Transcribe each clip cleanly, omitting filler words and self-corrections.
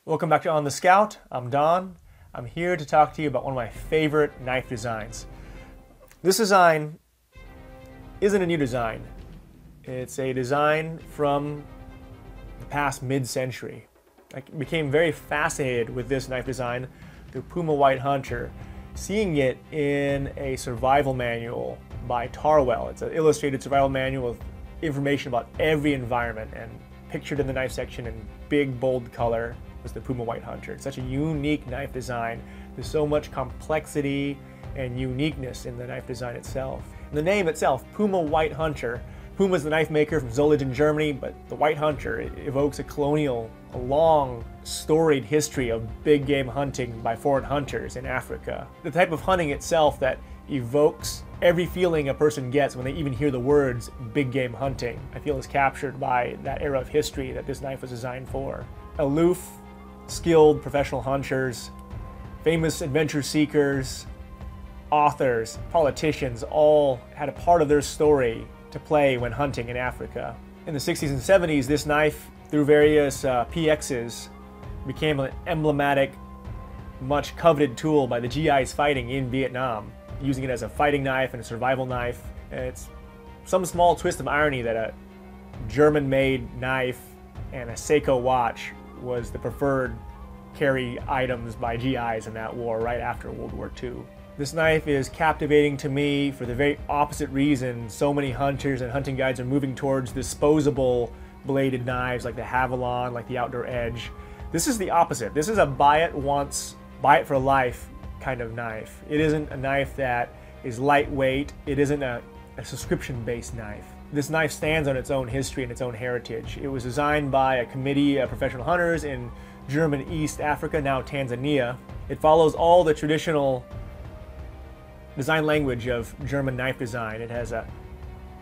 Welcome back to On the Scout. I'm Don. I'm here to talk to you about one of my favorite knife designs. This design isn't a new design. It's a design from the past mid-century. I became very fascinated with this knife design through Puma White Hunter, seeing it in a survival manual by Tarwell. It's an illustrated survival manual with information about every environment, and pictured in the knife section in big bold color was the Puma White Hunter. It's such a unique knife design. There's so much complexity and uniqueness in the knife design itself. And the name itself, Puma White Hunter. Puma is the knife maker from Zolligen, Germany, but the White Hunter evokes a long, storied history of big game hunting by foreign hunters in Africa. The type of hunting itself that evokes every feeling a person gets when they even hear the words big game hunting, I feel is captured by that era of history that this knife was designed for. Aloof, skilled professional hunters, famous adventure seekers, authors, politicians all had a part of their story to play when hunting in Africa. In the 60s and 70s, this knife, through various PXs, became an emblematic, much coveted tool by the GIs fighting in Vietnam, using it as a fighting knife and a survival knife. And it's some small twist of irony that a German-made knife and a Seiko watch was the preferred carry items by GIs in that war right after World War II. This knife is captivating to me for the very opposite reason so many hunters and hunting guides are moving towards disposable bladed knives like the Havalon, like the Outdoor Edge. This is the opposite. This is a buy it once, buy it for life kind of knife. It isn't a knife that is lightweight. It isn't a subscription-based knife. This knife stands on its own history and its own heritage. It was designed by a committee of professional hunters in German East Africa, now Tanzania. It follows all the traditional design language of German knife design. It has a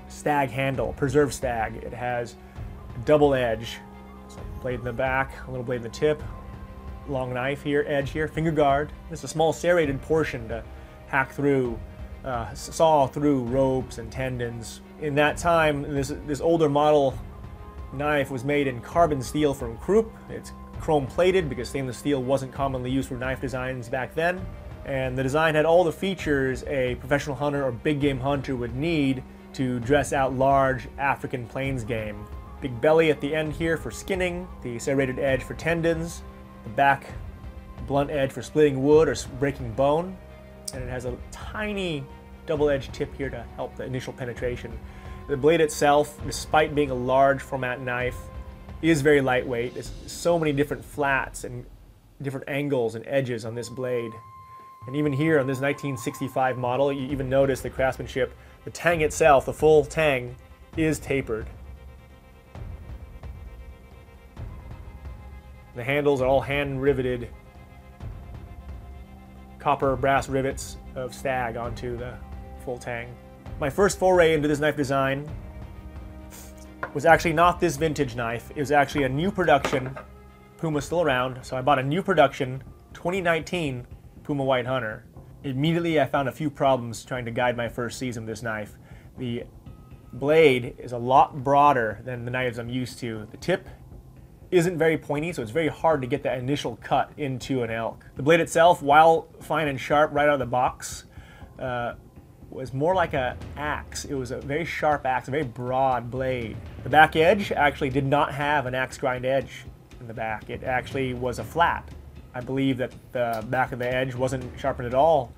stag handle, preserved stag. It has a double edge, so blade in the back, a little blade in the tip, long knife here, edge here, finger guard. There's a small serrated portion to hack through, saw through ropes and tendons. In that time, this older model knife was made in carbon steel from Krupp. It's chrome plated because stainless steel wasn't commonly used for knife designs back then. And the design had all the features a professional hunter or big game hunter would need to dress out large African plains game. Big belly at the end here for skinning, the serrated edge for tendons, the back blunt edge for splitting wood or breaking bone, and it has a tiny double-edged tip here to help the initial penetration. The blade itself, despite being a large format knife, is very lightweight. There's so many different flats and different angles and edges on this blade. And even here on this 1965 model, you even notice the craftsmanship. The tang itself, the full tang, is tapered. The handles are all hand riveted copper brass rivets of stag onto the full tang. My first foray into this knife design was actually not this vintage knife. It was actually a new production. Puma's still around, so I bought a new production 2019 Puma White Hunter. Immediately I found a few problems trying to guide my first season with this knife. The blade is a lot broader than the knives I'm used to. The tip isn't very pointy, so it's very hard to get that initial cut into an elk. The blade itself, while fine and sharp right out of the box, was more like an axe. It was a very sharp axe, a very broad blade. The back edge actually did not have an axe grind edge in the back. It actually was a flat. I believe that the back of the edge wasn't sharpened at all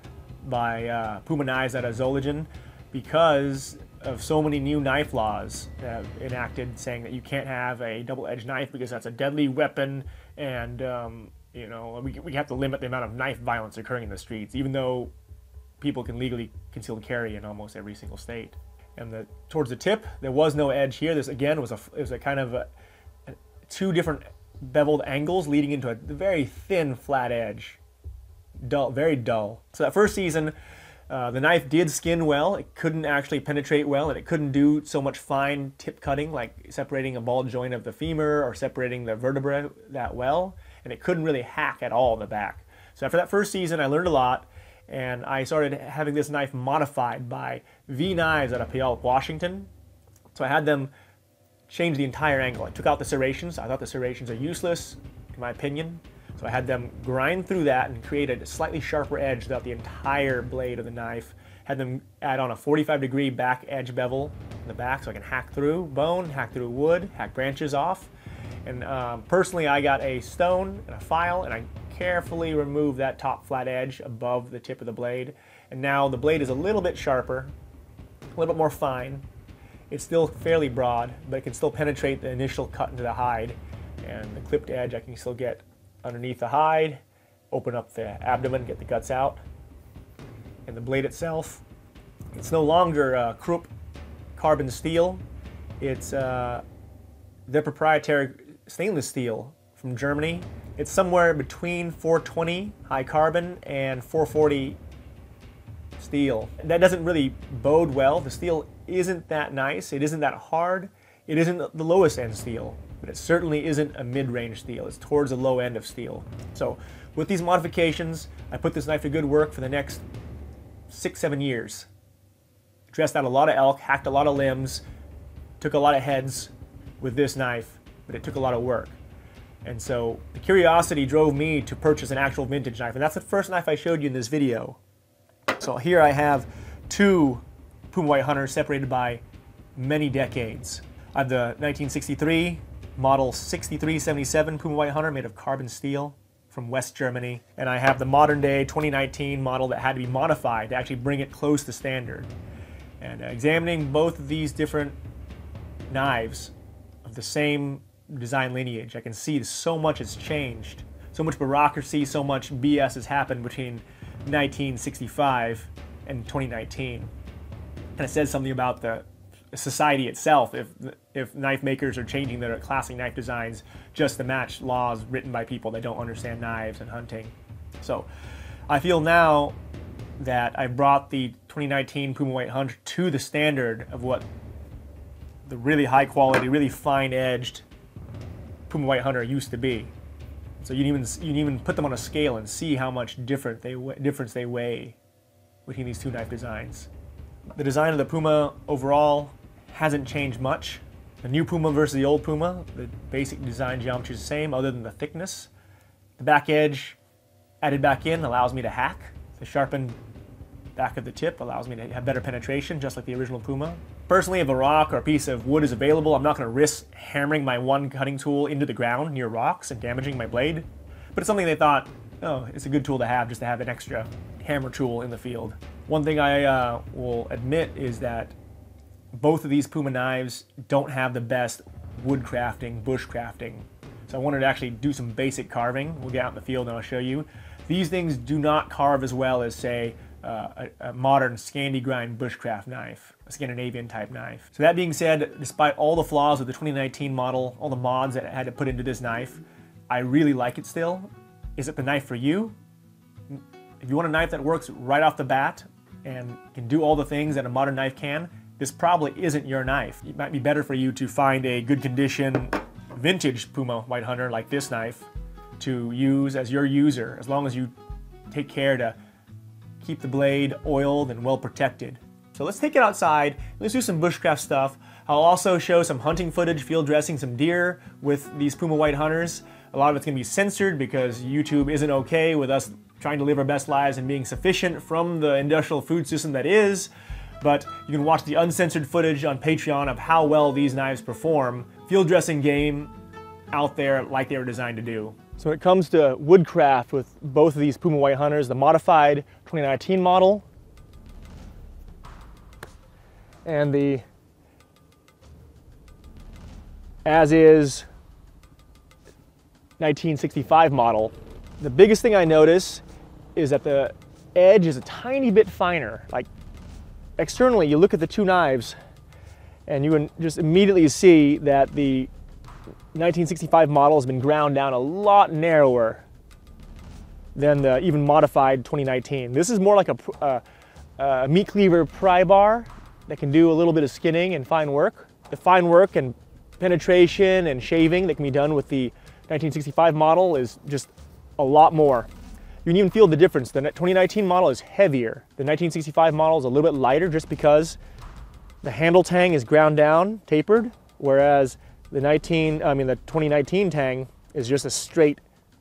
by Puma knives out of Zolligen because of so many new knife laws enacted saying that you can't have a double-edged knife because that's a deadly weapon, and you know, we have to limit the amount of knife violence occurring in the streets, even though people can legally concealed carry in almost every single state. And towards the tip, there was no edge here. This again was a kind of two different beveled angles leading into a very thin flat edge, dull, very dull. So that first season, the knife did skin well. It couldn't actually penetrate well, and it couldn't do so much fine tip cutting like separating a ball joint of the femur or separating the vertebra that well, and it couldn't really hack at all in the back. So after that first season, I learned a lot, and I started having this knife modified by V Knives out of Puyallup, Washington. So I had them change the entire angle. I took out the serrations. I thought the serrations are useless, in my opinion. So I had them grind through that and create a slightly sharper edge throughout the entire blade of the knife. Had them add on a 45-degree back edge bevel in the back so I can hack through bone, hack through wood, hack branches off. And personally, I got a stone and a file, and I carefully removed that top flat edge above the tip of the blade. And now the blade is a little bit sharper, a little bit more fine. It's still fairly broad, but it can still penetrate the initial cut into the hide. And the clipped edge I can still get underneath the hide, open up the abdomen, get the guts out. And the blade itself, it's no longer Krupp carbon steel. It's their proprietary stainless steel from Germany. It's somewhere between 420 high carbon and 440 steel. That doesn't really bode well. The steel isn't that nice. It isn't that hard. It isn't the lowest end steel, but it certainly isn't a mid-range steel. It's towards the low end of steel. So with these modifications, I put this knife to good work for the next 6-7 years. Dressed out a lot of elk, hacked a lot of limbs, took a lot of heads with this knife, but it took a lot of work. And so the curiosity drove me to purchase an actual vintage knife, and that's the first knife I showed you in this video. So here I have two Puma White Hunters separated by many decades. I have the 1963 model 6377 Puma White Hunter made of carbon steel from West Germany, and I have the modern day 2019 model that had to be modified to actually bring it close to standard. And examining both of these different knives of the same design lineage, I can see so much has changed. So much bureaucracy, so much BS has happened between 1965 and 2019. And it says something about the society itself if knife makers are changing their classic knife designs just to match laws written by people that don't understand knives and hunting. So I feel now that I brought the 2019 Puma White Hunter to the standard of what the really high quality, really fine edged Puma White Hunter used to be. So you can even put them on a scale and see how much difference they weigh between these two knife designs. The design of the Puma overall hasn't changed much. The new Puma versus the old Puma, the basic design geometry is the same other than the thickness. The back edge added back in allows me to hack. The sharpened back of the tip allows me to have better penetration, just like the original Puma. Personally, if a rock or a piece of wood is available, I'm not going to risk hammering my one cutting tool into the ground near rocks and damaging my blade. But it's something they thought, oh, it's a good tool to have, just to have an extra hammer tool in the field. One thing I will admit is that both of these Puma knives don't have the best wood crafting, bush crafting. So I wanted to actually do some basic carving. We'll get out in the field and I'll show you. These things do not carve as well as, say, a modern Scandi grind bushcraft knife, a Scandinavian type knife. So that being said, despite all the flaws of the 2019 model, all the mods that I had to put into this knife, I really like it still. Is it the knife for you? If you want a knife that works right off the bat and can do all the things that a modern knife can, this probably isn't your knife. It might be better for you to find a good condition vintage Puma White Hunter like this knife to use as your user, as long as you take care to keep the blade oiled and well protected. So let's take it outside, let's do some bushcraft stuff. I'll also show some hunting footage, field dressing some deer with these Puma White Hunters. A lot of it's gonna be censored because YouTube isn't okay with us trying to live our best lives and being sufficient from the industrial food system that is. But you can watch the uncensored footage on Patreon of how well these knives perform. Field dressing game out there like they were designed to do. So when it comes to woodcraft with both of these Puma White Hunters, the modified 2019 model and the as-is 1965 model, the biggest thing I notice is that the edge is a tiny bit finer. Like externally, you look at the two knives and you can just immediately see that the 1965 model has been ground down a lot narrower than the even modified 2019. This is more like a meat cleaver pry bar that can do a little bit of skinning and fine work. The fine work and penetration and shaving that can be done with the 1965 model is just a lot more. You can even feel the difference. The 2019 model is heavier. The 1965 model is a little bit lighter just because the handle tang is ground down, tapered, whereas the 2019 tang is just a straight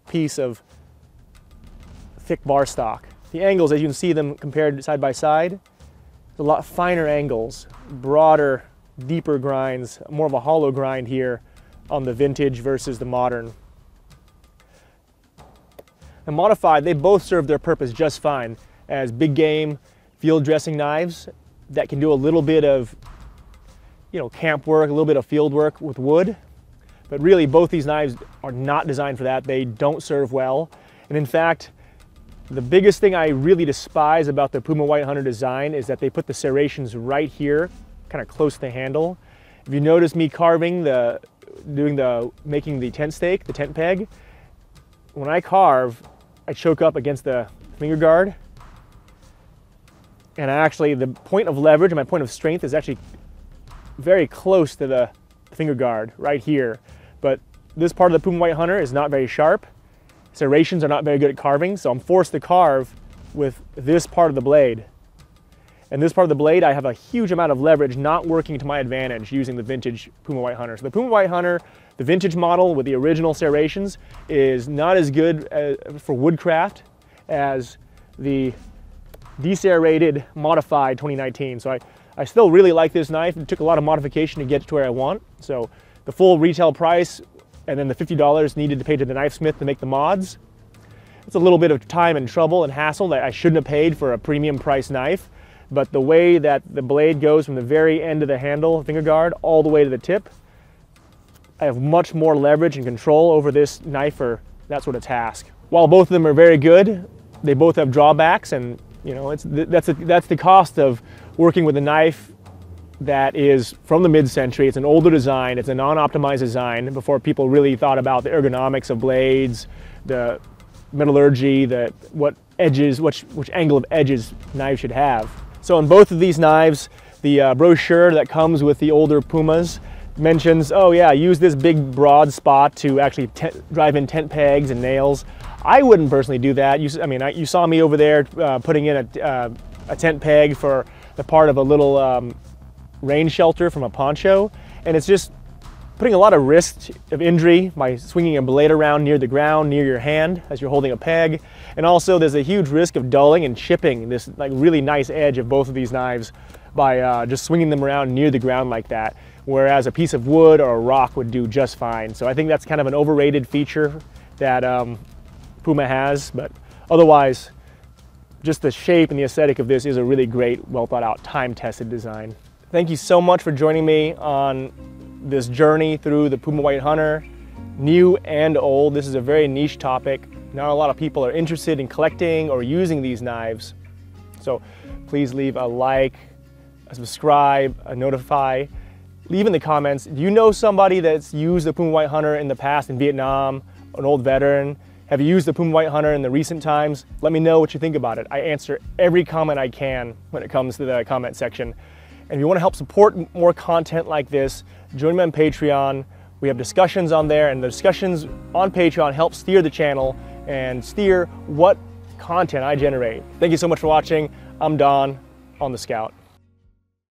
piece of thick bar stock. The angles, as you can see them compared side by side, a lot finer angles, broader, deeper grinds, more of a hollow grind here on the vintage versus the modern. And modified, they both serve their purpose just fine as big game field dressing knives that can do a little bit of, you know, camp work, a little bit of field work with wood. But really, both these knives are not designed for that. They don't serve well. And in fact, the biggest thing I really despise about the Puma White Hunter design is that they put the serrations right here, kind of close to the handle. If you notice me carving, making the tent stake, the tent peg, when I carve, I choke up against the finger guard. And the point of leverage and my point of strength is actually very close to the finger guard right here. But this part of the Puma White Hunter is not very sharp. Serrations are not very good at carving, so I'm forced to carve with this part of the blade. And this part of the blade, I have a huge amount of leverage not working to my advantage using the vintage Puma White Hunter. So the Puma White Hunter, the vintage model with the original serrations, is not as good for woodcraft as the deserrated modified 2019. So I still really like this knife. It took a lot of modification to get it to where I want. So the full retail price and then the $50 needed to pay to the knife smith to make the mods. It's a little bit of time and trouble and hassle that I shouldn't have paid for a premium price knife. But the way that the blade goes from the very end of the handle, finger guard, all the way to the tip, I have much more leverage and control over this knife for that sort of task. While both of them are very good, they both have drawbacks, and you know, that's the cost of working with a knife that is from the mid-century. It's an older design, it's a non-optimized design before people really thought about the ergonomics of blades, the metallurgy, which angle of edges knives should have. So in both of these knives, the brochure that comes with the older Pumas mentions, oh yeah, use this big broad spot to actually drive in tent pegs and nails. I wouldn't personally do that. You saw me over there putting in a tent peg for the part of a little rain shelter from a poncho, and it's just putting a lot of risk of injury by swinging a blade around near the ground, near your hand as you're holding a peg. And also there's a huge risk of dulling and chipping this like really nice edge of both of these knives by just swinging them around near the ground like that, whereas a piece of wood or a rock would do just fine. So I think that's kind of an overrated feature that Puma has, but otherwise just the shape and the aesthetic of this is a really great, well thought out, time-tested design. Thank you so much for joining me on this journey through the Puma White Hunter, new and old. This is a very niche topic. Not a lot of people are interested in collecting or using these knives. So please leave a like, a subscribe, a notify. Leave in the comments, do you know somebody that's used the Puma White Hunter in the past in Vietnam, an old veteran? Have you used the Puma White Hunter in the recent times? Let me know what you think about it. I answer every comment I can when it comes to the comment section. And if you want to help support more content like this, join me on Patreon. We have discussions on there, and the discussions on Patreon help steer the channel and steer what content I generate. Thank you so much for watching. I'm Don on the Scout.